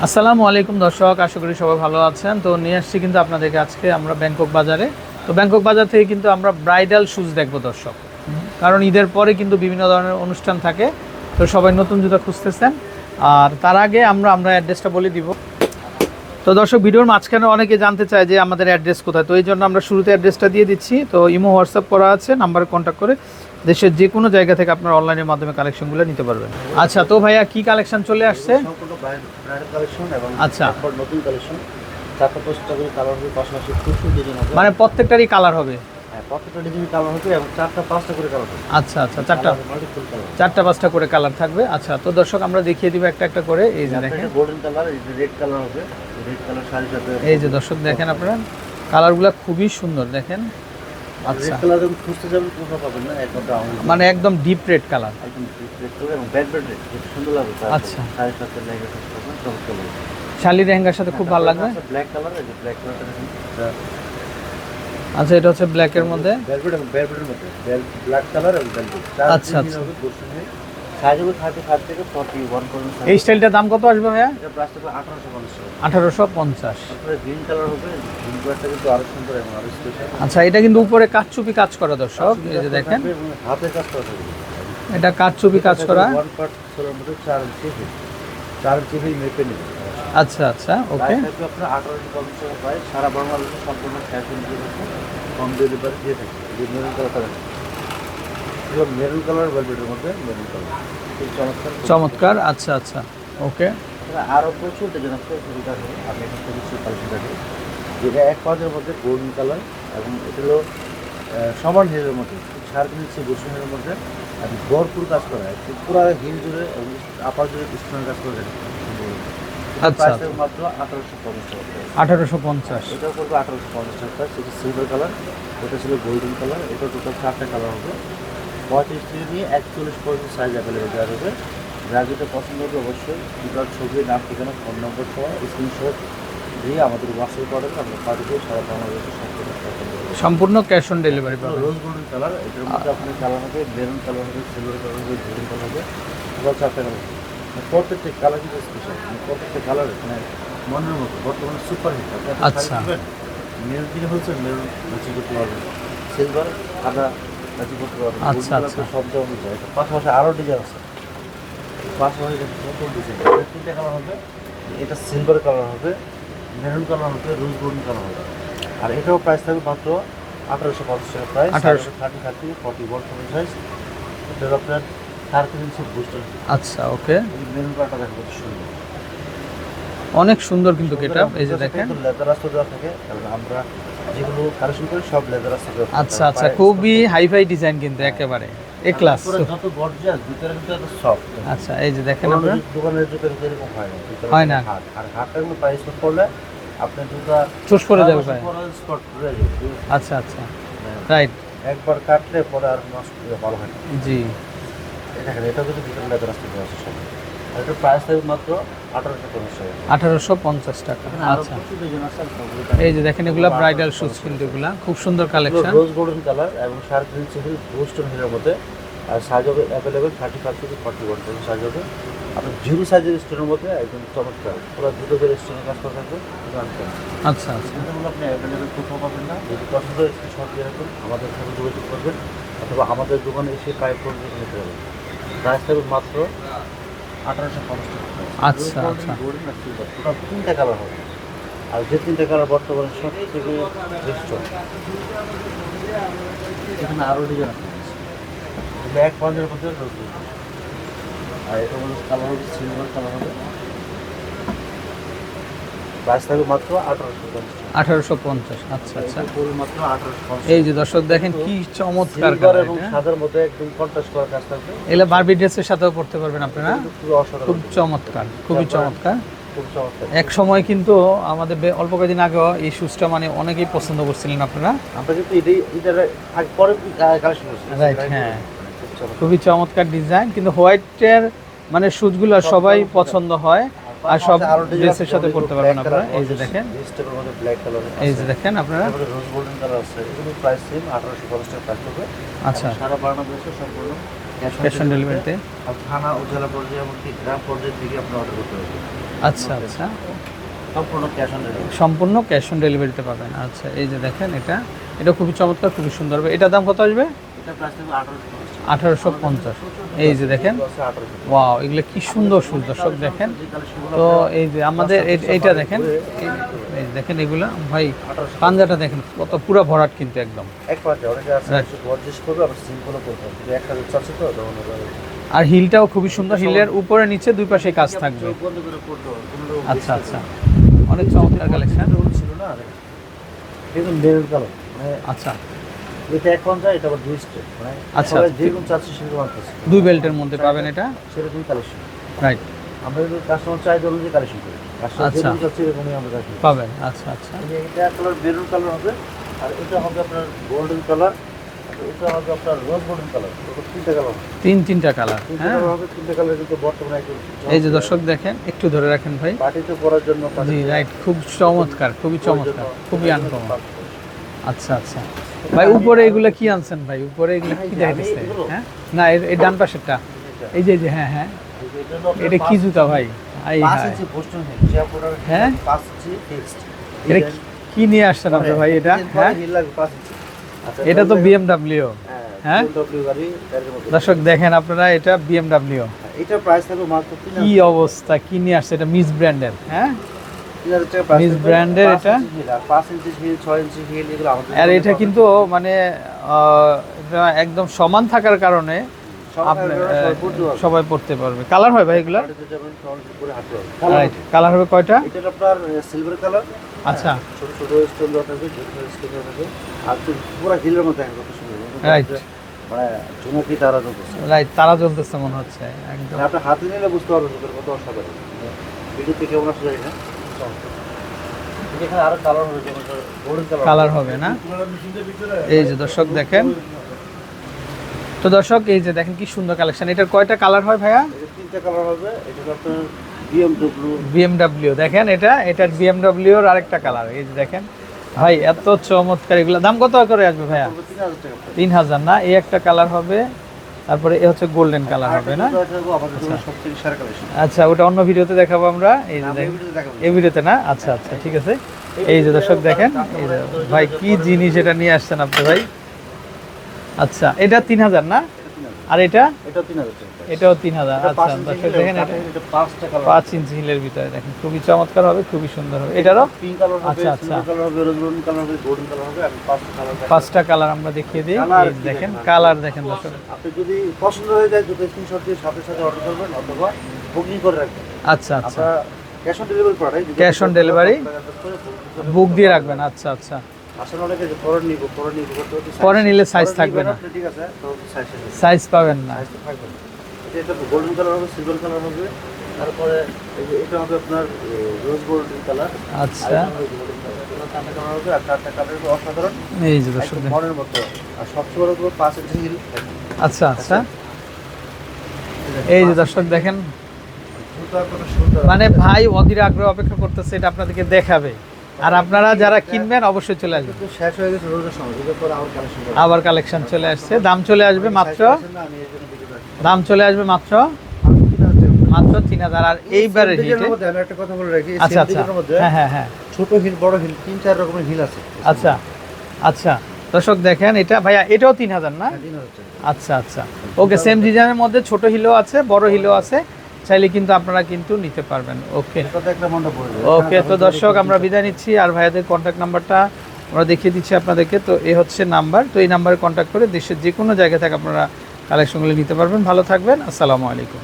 আসসালামু আলাইকুম দর্শক, আশা করি সবাই ভালো আছেন। তো নিয়ে আসছি কিন্তু আপনাদেরকে আজকে আমরা ব্যাংকক বাজারে। তো ব্যাংকক বাজার থেকে কিন্তু আমরা ব্রাইডাল শুজ দেখবো দর্শক, কারণ ঈদের পরে কিন্তু বিভিন্ন ধরনের অনুষ্ঠান থাকে। তো সবাই নতুন জুতা খুঁজতেছেন। আর তার আগে আমরা অ্যাড্রেসটা বলে দিব। তো দর্শক, ভিডিওর মাঝখানে অনেকে জানতে চায় যে আমাদের অ্যাড্রেস কোথায়। তো এই জন্য আমরা শুরুতে অ্যাড্রেসটা দিয়ে দিচ্ছি। তো ইমো হোয়াটসঅ্যাপ করা আছে, নাম্বারে কন্ট্যাক্ট করে দেশের যে কোনো জায়গা থেকে আপনার অনলাইনের মাধ্যমে কালেকশনগুলো নিতে পারবেন। আচ্ছা, তো ভাইয়া কি কালেকশন চলে আসছে? সম্পূর্ণ ব্রাইডাল কালেকশন এবং আচ্ছা, একবার নতুন কালেকশন। 4-5টা করে কালার হবে, পাশাপাশি খুব ডিজাইন হবে। মানে প্রত্যেকটারই কালার হবে? হ্যাঁ, প্রত্যেকটা ডিজাইন কালার হবে এবং 4-5টা করে কালার হবে। আচ্ছা আচ্ছা, চারটা 5টা করে কালার থাকবে। আচ্ছা, তো দর্শক আমরা দেখিয়ে দিব একটা একটা করে। এই যে দেখেন গোল্ডেন কালার, এই যে রেড কালার হবে, রেড কালার শাড়ির সাথে। এই যে দর্শক দেখেন আপনারা, কালারগুলো খুবই সুন্দর দেখেন। আচ্ছা, রেড কালার যখন খুঁজতে যাবেন কোথাও পাবেন না, একমাত্র মানে একদম ডিপ রেড কালার, একদম রেড কালার এবং ব্যাড রেড, যেটা সুন্দর লাগবে। আচ্ছা, শাড়ির সাথে লেগে থাকবে, চমৎকার লাগবে। শালি লেহেঙ্গার সাথে খুব ভালো লাগবে। ব্ল্যাক কালার, এই যে ব্ল্যাক কালারটা দেখুন। আচ্ছা, এটা হচ্ছে ব্ল্যাকের মধ্যে, ভেলভেট এবং ভেলভেটের মধ্যে ব্ল্যাক কালার এবং ভেলভেট। আচ্ছা আচ্ছা, সাইজ হবে 35 থেকে 41 পর্যন্ত। এই স্টাইলটার দাম কত আসবে ভাইয়া? এটা প্রাইস হবে 1850 টাকা। 1850। তারপরে গ্রিন কালার হবে, গ্রিন কালারটা কিন্তু আরো সুন্দর এবং আরো স্পেশাল। আচ্ছা, এটা কিন্তু উপরে কাঠচুপি কাজ করা দর্শক, এই যে দেখেন হাতে কাজ করা থাকবে। এটা কাঠচুপি কাজ করা। 1 পার্ট সোলার মধ্যে 4 ইঞ্চি হিল, 4 ইঞ্চি হিল মেপে নেবে। আচ্ছা আচ্ছা, ওকে। প্রাইস থাকবে আপনার 1850 টাকা প্রাইস। সারা বাংলাদেশে সম্পূর্ণ cash on delivery, home delivery দিয়ে থাকে। এই মেরুন কালারটা দেখুন, এগুলো মেরুন কালার ভেলভেটের মধ্যে মেরুন কালার, খুব চমৎকার চমৎকার। আচ্ছা আচ্ছা, ওকে। আরও প্রচুর ডিজাইন আছে, সুবিধা হবে। আমি এখন কিছু কালেকশন দেখি, যেটা এক পাঁচের মধ্যে গোল্ডেন কালার এবং এটা হলো সমান হিলের মধ্যে, 3.5 ইঞ্চি বসুনের মধ্যে আর ভরপুর কাজ করা হয়, পুরো হিল জুড়ে এবং আপার জুড়ে স্টোনের কাজ করে দেয়। আচ্ছা, মাত্র 1850 টাকা। 1850। এটাও করবে 1850 টাকা। সেটা সিলভার কালার, ওটা ছিল গোল্ডেন কালার। এটা টোটাল 4টা কালার হবে। 35 থেকে নিয়ে 41 পর্যন্ত সাইজ অ্যাভেলেবেল দেওয়া হবে। যার যেটা পছন্দ হবে অবশ্যই দুটার ছবি, নাম, ঠিকানা, ফোন নম্বর সহ স্ক্রিনশট দিয়ে আমাদের হোয়াটসঅ্যাপ করেন। আমরা পাঠিয়ে সারা বাংলাদেশে সম্পূর্ণ ক্যাশ অন ডেলিভারি পাবেন। রোজ গোল্ডেন কালার, এটার মধ্যে আপনার কালার হবে, মেরুন কালার হবে, সিলভার কালার হবে, গোল্ডেন কালার হবে, টোটাল 4টা কালার। প্রত্যেকটা কালার কিন্তু স্পেশাল, প্রত্যেকটা কালার মানে মনের মতো বর্তমানে সুপার হিট। আচ্ছা, মেরুন কিনে হচ্ছে মেরুন ম্যাচিং করতে পারবেন, সিলভার সাদা ম্যাচিং করতে পারবেন। আচ্ছা আচ্ছা, সব জায়গায় যায়। পাশাপাশি আরও ডিজাইন আছে, পাশাপাশি নতুন ডিজাইন। এটা 3টা কালার হবে, এটা সিলভার কালার হবে, মেরুন কালার হবে, রোজ গোল্ডেন কালার হবে। আর এটাও প্রাইস থাকবে মাত্র 1850 টাকা প্রাইস। 41 সাইজ। এটা আপনার 3.5 ইঞ্চি বুস্টার। আচ্ছা, ওকে। মেরুন কালারটা দেখেন কত সুন্দর, অনেক সুন্দর কিন্তু এটা, এই যে দেখেন লেদার রাস্তা দেওয়া থাকে এবং আমরা যেগুলো কালেকশন করি সব লেদার রাস্তা দেওয়া থাকে। আচ্ছা আচ্ছা, খুবই হাইফাই ডিজাইন কিন্তু একেবারে এ ক্লাস। যত গর্জিয়াস ভিতরে কিন্তু এত সফট। আচ্ছা, এই যে দেখেন আপনারা, দোকানের জুতোর এরকম হয় না, হয় না। আর হাতটা কিন্তু প্রাইস করলে আপনার জুতা চুষ করে যাবে ভাই। স্পট হয়ে যাবে। আচ্ছা আচ্ছা, রাইট। একবার কাটলে পরে আর নষ্ট ভালো হয় না। জি, এটা কিন্তু ভিতরে লেদার রাস্তা দেওয়া আছে সব। আর এটার প্রাইস থাকবে মাত্র 1850 টাকা। 1850 টাকা। আচ্ছা, এই যে দেখেন এগুলা ব্রাইডাল শুজ কিন্তু, এগুলা খুব সুন্দর কালেকশন। রোজ গোল্ডেন কালার এবং 3.5 ইঞ্চি বোস্টন হিলের মধ্যে। আর সাইজ হবে অ্যাভেলেবেল 35 থেকে 41 পর্যন্ত সাইজ হবে। আপনার জিরো সাইজের স্টোনের মধ্যে একদম চমৎকার, পুরো দুটো করে স্টোনের কাজ করা থাকবে। আচ্ছা আচ্ছা, এগুলো আপনি অ্যাভেলেবেল কোথাও পাবেন না। যদি পছন্দ হয় স্ক্রিনশট দিয়ে রাখুন, আমাদের সাথে যোগাযোগ করবেন অথবা আমাদের দোকানে এসে পাইপ করে নিতে পারবেন। প্রাইস থাকবে মাত্র 1850 টাকা। আচ্ছা আচ্ছা, গোল্ডেন আর সিলভার টোটাল 3টা কালার হবে। আর যে 3টা কালার বর্তমানে সব থেকে বেস্ট, এখানে আরও ডিজাইন আছে। ব্যাক পয়েন্টের মধ্যে রোজ গোল্ড, আর এটা হলো কালার হবে সিলভার কালার হবে। প্রাইস থাকবে মাত্র 1850 টাকা। 1850। আচ্ছা আচ্ছা, মাত্র 1850। এই যে দর্শক দেখেন কি চমৎকার সিলভার কালার এবং এটা। সাদার মধ্যে একদম কন্ট্রাস্ট করা কাজ থাকবে। এগুলা বারবি ড্রেসের সাথেও পড়তে পারবেন আপনারা, খুবই অসাধারণ, খুব চমৎকার, খুবই চমৎকার। খুব চমৎকার। এক সময় কিন্তু আমাদের অল্প কয়েকদিন আগেও এই শুজটা মানে অনেকেই পছন্দ করছিলেন আপনারা। আমরা কিন্তু এটার পরে কালেকশন করছি, রাইট, হ্যাঁ, খুবই চমৎকার ডিজাইন। কিন্তু হোয়াইটের মানে শুজগুলো সবাই পছন্দ হয়, আর সব ড্রেসের সাথে পড়তে পারবেন আপনারা। এই যে দেখেন, এই যে দেখেন আপনারা, রোজ গোল্ডেন কালার আছে। এগুলো প্রাইস সেম 1850 টাকা প্রাইস হবে। আচ্ছা, সারা বাংলাদেশে সম্পূর্ণ ক্যাশ অন ডেলিভারিতে। আর থানা ও জেলা পর্যায়ে এমনকি গ্রাম পর্যায়ে থেকে আপনি অর্ডার করতে পারবেন। আচ্ছা আচ্ছা, সম্পূর্ণ ক্যাশ অন ডেলিভারি। সম্পূর্ণ ক্যাশ অন ডেলিভারিতে পাবেন। আচ্ছা, এই যে দেখেন এটা খুবই চমৎকার, খুবই সুন্দর হবে। এটার দাম কত আসবে? এটা প্রাইস থাকবে 1850। এই যে দেখেন, 1850। ওয়াও, এগুলো কি সুন্দর সুন্দর দর্শক দেখেন। তো এই যে আমাদের এইটা দেখেন, এই যে দেখেন এগুলা ভাই, পাঞ্জাটা দেখেন কত পুরো ভরাট কিন্তু একদম। এক পাঁচটা অনেকে আছে গর্জিয়াস করবে, আবার সিম্পলও করবে, কিন্তু একটা চাচ্ছে তো তখন আর হিলটাও খুবই সুন্দর, হিলের উপরে নিচে দুই পাশে কাজ থাকবে। বন্ধ করে করতে হবে। আচ্ছা আচ্ছা, অনেক চমৎকার কালেকশন। ছিল না কিন্তু মেরুন কালার, মানে আচ্ছা, এটা এক পঞ্চা, এটা আবার দুই স্টেপ, মানে আচ্ছা, সবাই যেরকম চাচ্ছে সেরকম আনতেছে। দুই বেল্টের মধ্যে পাবেন এটা, সেরকম কালেকশন। রাইট, আমরা যদি কাস্টমার চাই অনুযায়ী কালেকশন করি, কাস্টমার আচ্ছা। যেরকম চাচ্ছে এরকমই আমরা রাখি। পাবেন। আচ্ছা আচ্ছা, এটা কালার মেরুন কালার হবে, আর এটা হবে আপনার গোল্ডেন কালার, এটা হবে আপনার রোজ গোল্ডেন কালার। তিনটা কালার, তিনটা কালার। তিনটা হ্যাঁ, কালার হবে। তিনটা কালার কিন্তু বর্তমানে একদম এই যে দর্শক দেখেন, একটু ধরে রাখেন ভাই। পার্টিতে পরার জন্য, জি রাইট, খুব চমৎকার, খুবই চমৎকার, খুবই আনকমন। আচ্ছা আচ্ছা ভাই, উপরে এগুলা কি আনছেন ভাই? উপরে এগুলা কি দেখাইতেছে? হ্যাঁ, না এই ডান পাশেরটা, এই যে হ্যাঁ হ্যাঁ, এটা কি জুতা ভাই? আই 5 হায়, ইঞ্চি বোস্টন হিল, জিয়াপুরের হ্যাঁ? 5 ইঞ্চি ফিক্সড। এটা কি নিয়ে আসছেন আপনি ভাই এটা? হ্যাঁ, হিল লাগবে 5 ইঞ্চি। আচ্ছা, এটা তো বিএমডব্লিউ। হ্যাঁ? BMW গাড়ি এর মধ্যে। দর্শক দেখেন আপনারা, এটা বিএমডব্লিউ। এটা প্রাইস থাকবে মাত্র 3000 কি অবস্থা, কি নিয়ে আসছে এটা? মিস ব্র্যান্ডের। হ্যাঁ, 3000 টাকা প্রাইস। মিস ব্র্যান্ডের এটা। 5 ইঞ্চি হিল, 6 ইঞ্চি হিল, এগুলো আমাদের। আর এটা কিন্তু মানে এটা একদম সমান থাকার কারণে আপনি সবাই পড়তে পারবে। কালার হয় ভাই এগুলা? রাইট, কালার হবে কয়টা? এটা আপনার সিলভার কালার। আচ্ছা, ছোট ছোট স্টোন দেওয়া থাকবে, স্টোন দেওয়া থাকবে, আর পুরো হিলের মধ্যে দেখেন কত সুন্দর। রাইট মানে ঝুমকি তারা জ্বলতেছে। রাইট, তারা জ্বলতেছে মনে হচ্ছে একদম। আপনি হাতে নিলে বুঝতে পারবেন ওদের কত অসাধারণ। ভিডিওতে কেমন আসে জানি না। এখানে আরো কালার হবে, যেমন গোল্ডেন কালার। কালার হবে না? এই যে দর্শক দেখেন, তো দর্শক এই যে দেখেন কি সুন্দর কালেকশন। এটার কয়টা কালার হয় ভাইয়া? এটা তিনটা কালার হবে। এটা আপনার BMW। বিএমডব্লিউ দেখেন, এটার বিএমডব্লিউর আরেকটা কালার। এই যে দেখেন ভাই, এত চমৎকার। এগুলো দাম কত করে আসবে ভাইয়া? 3000 টাকা। 3000 না? এই একটা কালার হবে, তারপরে এ হচ্ছে গোল্ডেন কালার হবে না? আমাদের জন্য সবথেকে সেরা কালেকশন। আচ্ছা, ওটা অন্য ভিডিওতে দেখাবো আমরা। এই যে দেখেন, এই ভিডিওতে না? আচ্ছা আচ্ছা, ঠিক আছে। এই যে দর্শক দেখেন, এই যে ভাই কি জিনিস এটা নিয়ে আসছেন আপনি ভাই। আচ্ছা, এটা 3000 না? আর এটা? এটা 3000 টাকা। এটাও 3000। আচ্ছা দর্শক দেখেন, এটা এটা 5টা কালার। 5 ইঞ্চি হিলের ভিতরে দেখেন, খুবই চমৎকার হবে, খুবই সুন্দর হবে। এটারও পিঙ্ক কালার হবে, আচ্ছা, আচ্ছা। সিলভার কালার হবে, রোজ গোল্ডেন কালার হবে, গোল্ডেন কালার হবে। আমি 5টা কালার দেখাবো। 5টা কালার আমরা দেখিয়ে দিই। কালার এই কি দেখেন, দেখেন? কালার দেখেন দর্শক। আপনি যদি পছন্দ হয়ে যায় দুটো স্ক্রিনশট দিয়ে সাথে সাথে অর্ডার করবেন, অথবা বুকিং করে রাখবেন। আচ্ছা আচ্ছা, আমরা ক্যাশ অন ডেলিভারি পাঠাই। ক্যাশ অন ডেলিভারি বুক দিয়ে রাখবেন। আচ্ছা আচ্ছা, আসলে অনেকে যে পরে নিব করতে হচ্ছে, পরে নিলে সাইজ থাকবে না, ঠিক আছে, তো সাইজ সাইজ পাবেন না। থাকবে না। এটা গোল্ডেন কালার হবে, সিলভার কালার হবে, তারপরে এই যে এটা হবে আপনার রোজ গোল্ডেন কালার। আচ্ছা, চারটা কালার হবে, আর চারটা কালার হবে অসাধারণ, এই যে দর্শক একদম দেখেন। মনের মতো। আর সবচেয়ে বড় হলো 5 ইঞ্চি হিল। আচ্ছা আচ্ছা, এই যে দর্শক দেখেন, মানে ভাই অধীর আগ্রহ অপেক্ষা করতেছে এটা আপনাদেরকে দেখাবে। আর আপনারা যারা কিনবেন অবশ্যই চলে আসবেন। কিন্তু শেষ হয়ে গেছে রোজের সময়, রোজের পরে আবার কালেকশন করব। আবার কালেকশন চলে আসছে, দাম চলে আসবে মাত্র, আমি এই জন্য ভিডিও রাখি। দাম চলে আসবে মাত্র 3000। আর এইবারের হিটে ডিজাইনের মধ্যে আমি একটা কথা বলে রাখি, আচ্ছা সেম আচ্ছা, ডিজাইনের মধ্যে হ্যাঁ হ্যাঁ হ্যাঁ, ছোট হিল, বড় হিল, 3-4 রকমের হিল আছে। আচ্ছা আচ্ছা দর্শক দেখেন, এটা ভাইয়া এটাও 3000 না? 3000 টাকা। আচ্ছা আচ্ছা, ওকে, সেম ডিজাইনের মধ্যে ছোট হিলও আছে, বড় হিলও আছে, চাইলে কিন্তু আপনারা কিন্তু নিতে পারবেন। ওকে এটা দেখলে মনটা পড়ে যায়। ওকে, তো দর্শক আমরা বিদায় নিচ্ছি। আর ভাইয়াদের কন্ট্যাক্ট নাম্বারটা আমরা দেখিয়ে দিচ্ছি আপনাদেরকে। তো এই হচ্ছে নাম্বার, তো এই নাম্বারে কন্ট্যাক্ট করে দেশের যে কোনো জায়গায় থেকে আপনারা কালেকশনগুলো নিতে পারবেন। ভালো থাকবেন, আসসালামু আলাইকুম।